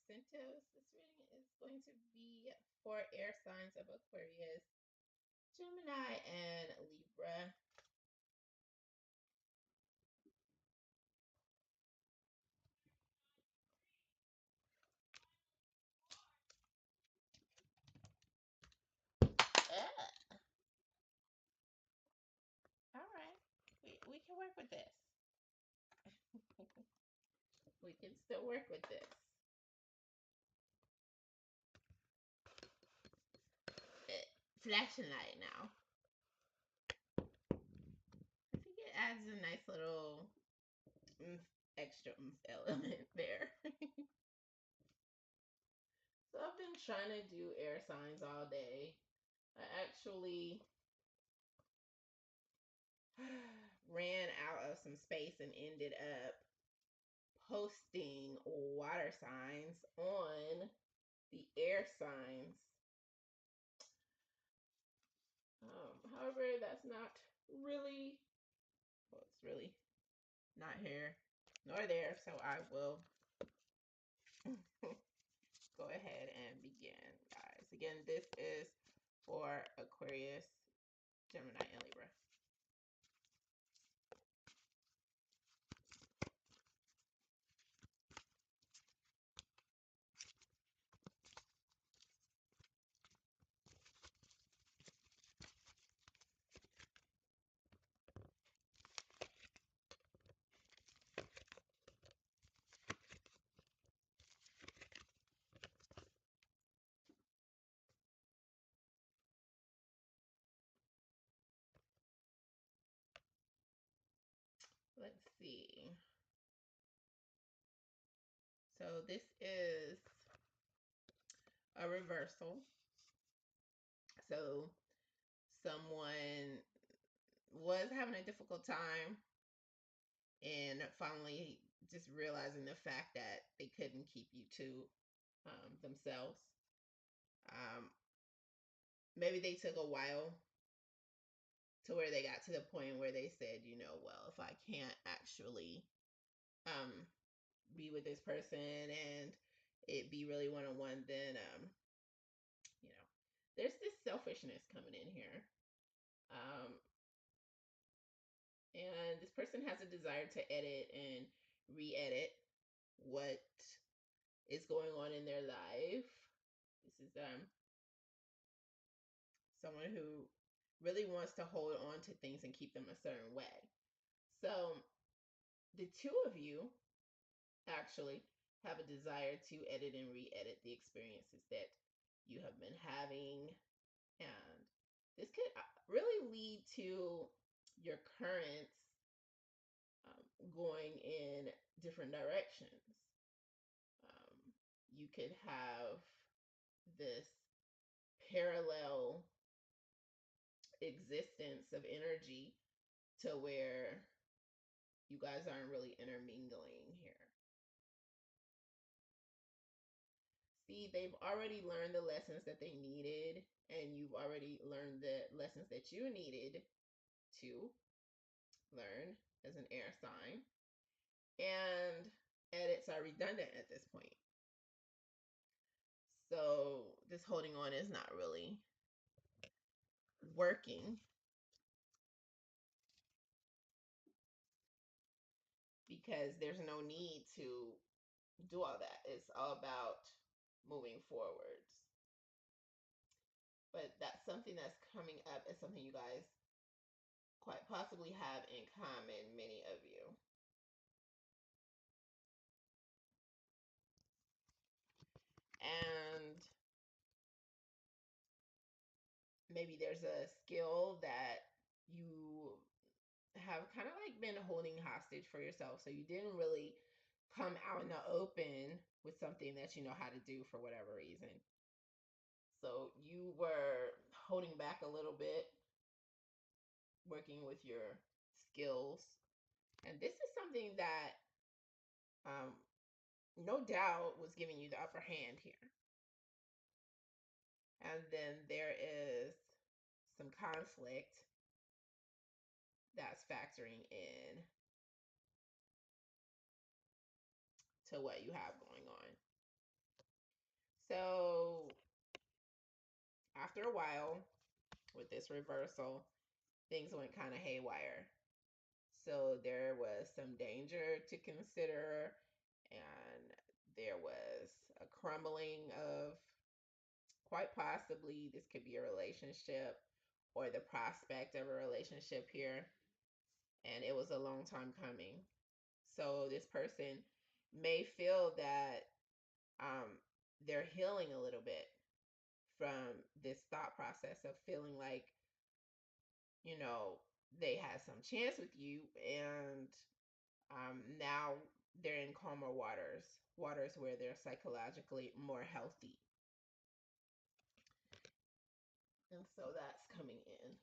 incentives. This reading is going to be for air signs of Aquarius, Gemini, and Libra. All right, we can work with this. We can still work with this. Flashing light now. I think it adds a nice little extra element there. So I've been trying to do air signs all day. I actually ran out of some space and ended up posting water signs on the air signs. However, that's not really, well, it's really not here nor there, so I will go ahead and begin, guys. Again, this is for Aquarius, Gemini, and Libra. Let's see. So this is a reversal. So someone was having a difficult time and finally just realizing the fact that they couldn't keep you to themselves. Um, Maybe they took a while to where they got to the point where they said, well, if I can't actually um, be with this person and it be really one on one, then you know, there's this selfishness coming in here. Um, and this person has a desire to edit and re-edit what is going on in their life. This is someone who really wants to hold on to things and keep them a certain way. So the two of you actually have a desire to edit and re-edit the experiences that you have been having, and this could really lead to your currents going in different directions. You could have this parallel existence of energy to where you guys aren't really intermingling here. See, they've already learned the lessons that they needed, and you've already learned the lessons that you needed to learn as an air sign. And edits are redundant at this point. So this holding on is not really working because there's no need to do all that. It's all about moving forwards. But that's something that's coming up as something you guys quite possibly have in common, many of you. And maybe there's a skill that you have kind of like been holding hostage for yourself. So you didn't really come out in the open with something that you know how to do for whatever reason. So you were holding back a little bit, working with your skills. And this is something that um, no doubt was giving you the upper hand here. And then there is some conflict that's factoring in to what you have going on. So after a while, with this reversal, things went kind of haywire. So there was some danger to consider, and there was a crumbling of, quite possibly, this could be a relationship or the prospect of a relationship here. And it was a long time coming. So this person may feel that they're healing a little bit from this thought process of feeling like, you know, they had some chance with you, and now they're in calmer waters where they're psychologically more healthy. And so that's coming in.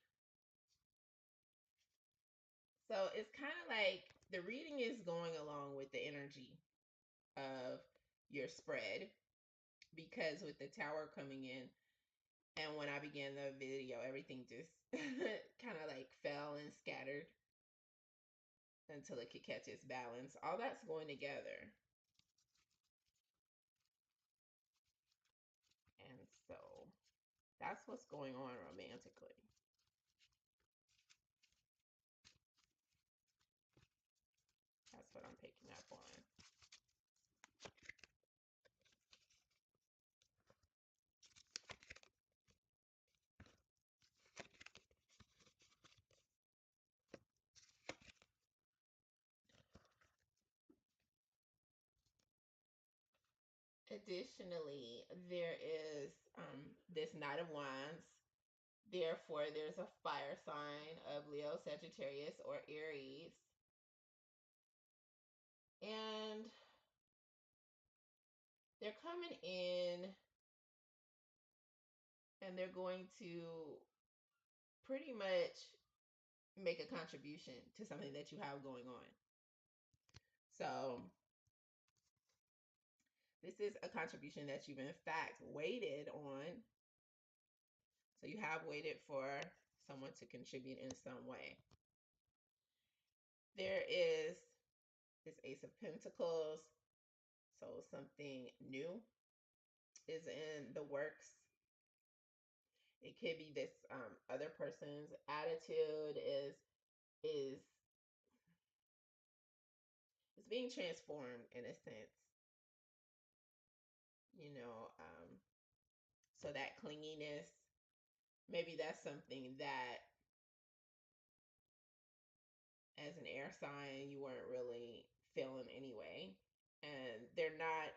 So it's kind of like the reading is going along with the energy of your spread, because with the tower coming in, and when I began the video, everything just kind of like fell and scattered until it could catch its balance. All that's going together. And so that's what's going on romantically. That's what I'm picking up on. Additionally, there is this Knight of Wands. Therefore, there's a fire sign of Leo, Sagittarius, or Aries. And they're coming in and they're going to pretty much make a contribution to something that you have going on. So, this is a contribution that you've in fact waited on. So, you have waited for someone to contribute in some way. There is this Ace of Pentacles. So, something new is in the works. It could be this other person's attitude is being transformed in a sense, you know. So that clinginess, maybe that's something that as an air sign you weren't really feeling anyway, and they're not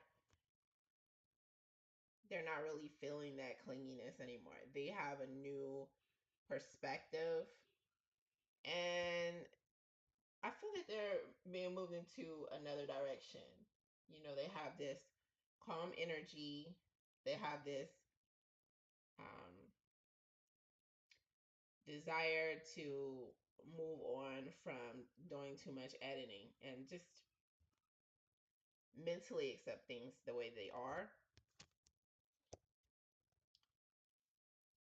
really feeling that clinginess anymore. They have a new perspective, and I feel that they're being moved into another direction. You know, they have this calm energy. They have this um, desire to move on from doing too much editing and just mentally accept things the way they are.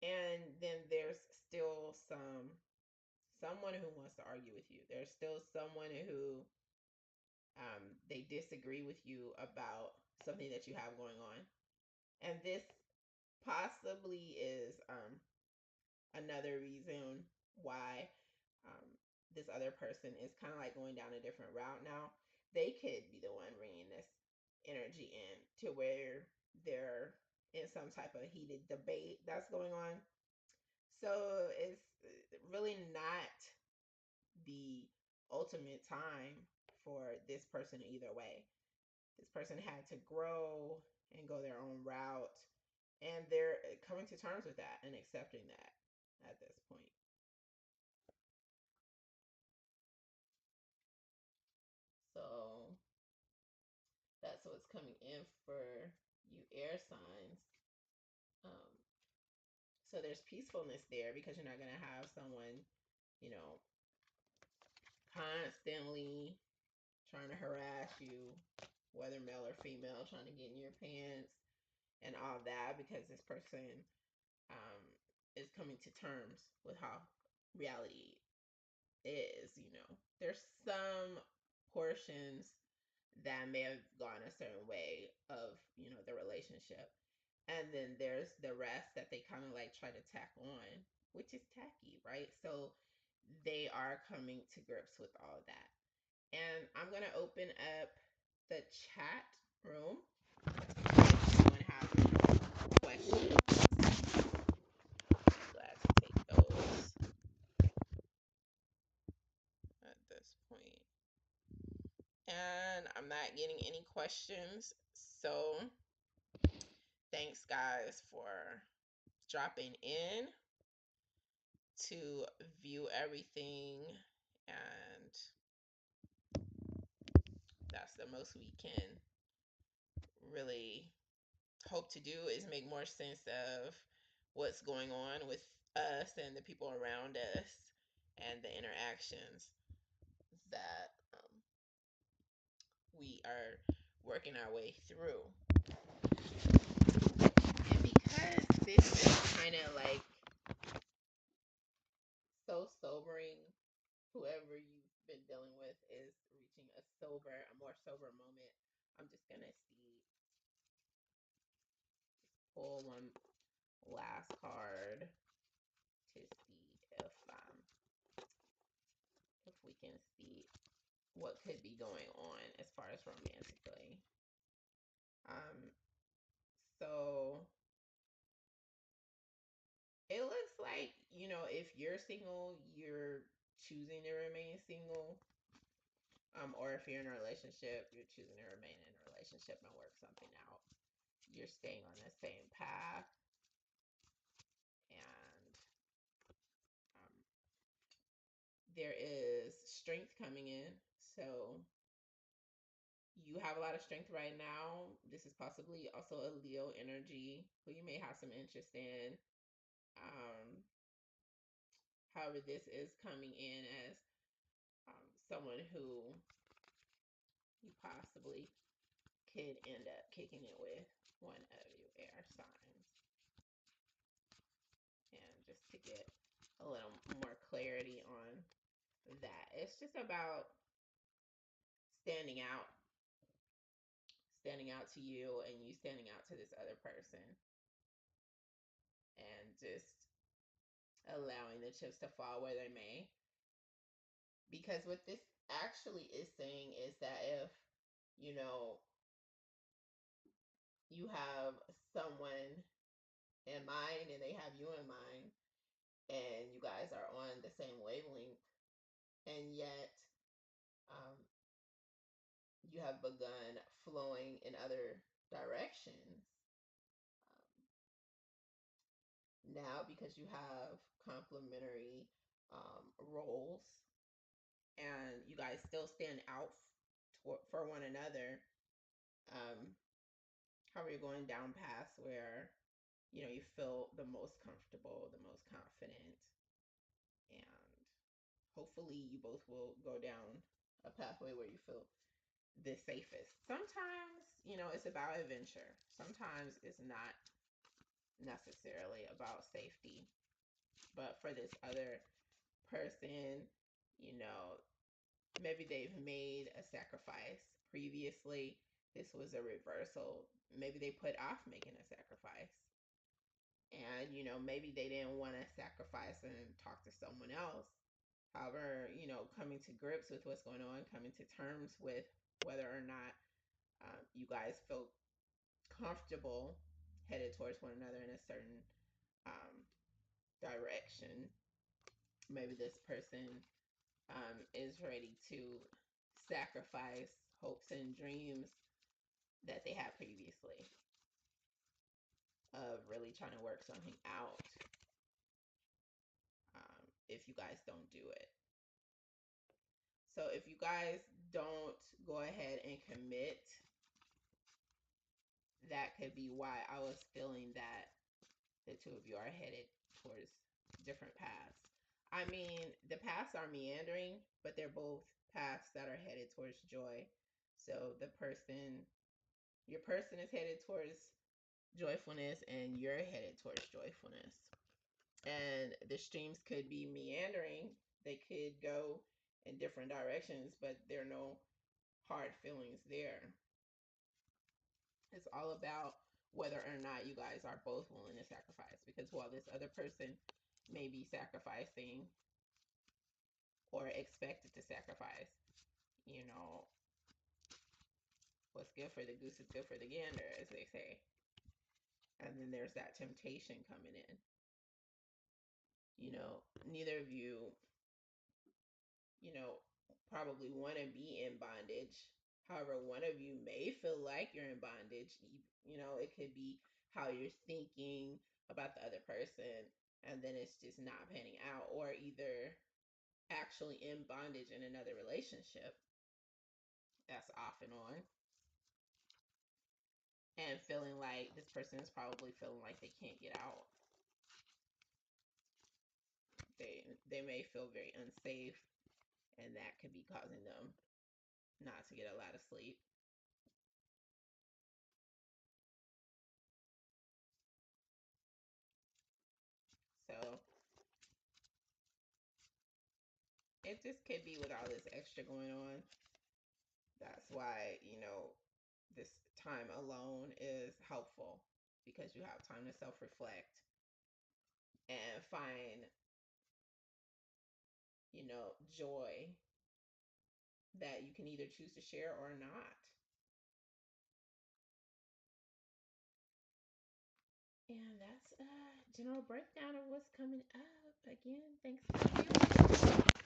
And then there's still someone who wants to argue with you. There's still someone who they disagree with you about something that you have going on. And this possibly is another reason why um, this other person is kind of like going down a different route now. They could be the one bringing this energy in to where they're in some type of heated debate that's going on. So it's really not the ultimate time for this person either way. This person had to grow and go their own route, and they're coming to terms with that and accepting that at this point. So that's what's coming in for you air signs. Um, so there's peacefulness there because you're not going to have someone, you know, constantly trying to harass you, whether male or female, trying to get in your pants and all that, because this person um, is coming to terms with how reality is. You know, there's some portions that may have gone a certain way of, you know, the relationship, And then there's the rest that they kind of like try to tack on, which is tacky, right? So they are coming to grips with all of that. And I'm going to open up the chat room. If anyone has questions, I'm glad to take those at this point. And I'm not getting any questions. So thanks, guys, for dropping in to view everything. And that's the most we can really hope to do, is make more sense of what's going on with us and the people around us and the interactions that we are working our way through. And because this is kind of like so sobering, whoever you've been dealing with is reaching a more sober moment. I'm just gonna pull one last card to see if we can see what could be going on as far as romantically. Um, so it looks like, if you're single, you're choosing to remain single. Or if you're in a relationship, you're choosing to remain in a relationship and work something out. You're staying on the same path. And there is strength coming in. So you have a lot of strength right now. This is possibly also a Leo energy who you may have some interest in. However, this is coming in as someone who you possibly could end up kicking it with one of you air signs. And just to get a little more clarity on that, it's just about standing out to you and you standing out to this other person, and just allowing the chips to fall where they may. Because what this actually is saying is that if you have someone in mind and they have you in mind, and you guys are on the same wavelength, and yet you have begun flowing in other directions, now because you have complementary roles, and you guys still stand out for one another. However, you're going down paths where you feel the most comfortable, the most confident, and hopefully you both will go down a pathway where you feel the safest. Sometimes, it's about adventure. Sometimes it's not necessarily about safety. But for this other person, maybe they've made a sacrifice previously. This was a reversal. Maybe they put off making a sacrifice. And, maybe they didn't want to sacrifice and talk to someone else. However, coming to grips with what's going on, coming to terms with whether or not you guys feel comfortable headed towards one another in a certain direction. Maybe this person is ready to sacrifice hopes and dreams that they had previously of really trying to work something out, if you guys don't do it. So if you guys don't go ahead and commit, that could be why I was feeling that the two of you are headed towards different paths. I mean, the paths are meandering, but they're both paths that are headed towards joy. So your person is headed towards joyfulness, and you're headed towards joyfulness. And the streams could be meandering. They could go in different directions, but there are no hard feelings there. It's all about whether or not you guys are both willing to sacrifice. Because while this other person may be sacrificing or expected to sacrifice, you know, what's good for the goose is good for the gander, as they say. And then there's that temptation coming in. You know, neither of you, you know, probably want to be in bondage. However, one of you may feel like you're in bondage. You know, it could be how you're thinking about the other person, and then it's just not panning out, or either actually in bondage in another relationship that's off and on, and feeling like this person is probably feeling like they can't get out. They may feel very unsafe, and that could be causing them not to get a lot of sleep. So it just could be with all this extra going on. That's why, you know, this time alone is helpful, because you have time to self reflect and find, you know, joy that you can either choose to share or not. And that's a general breakdown of what's coming up. Again, thanks for viewing.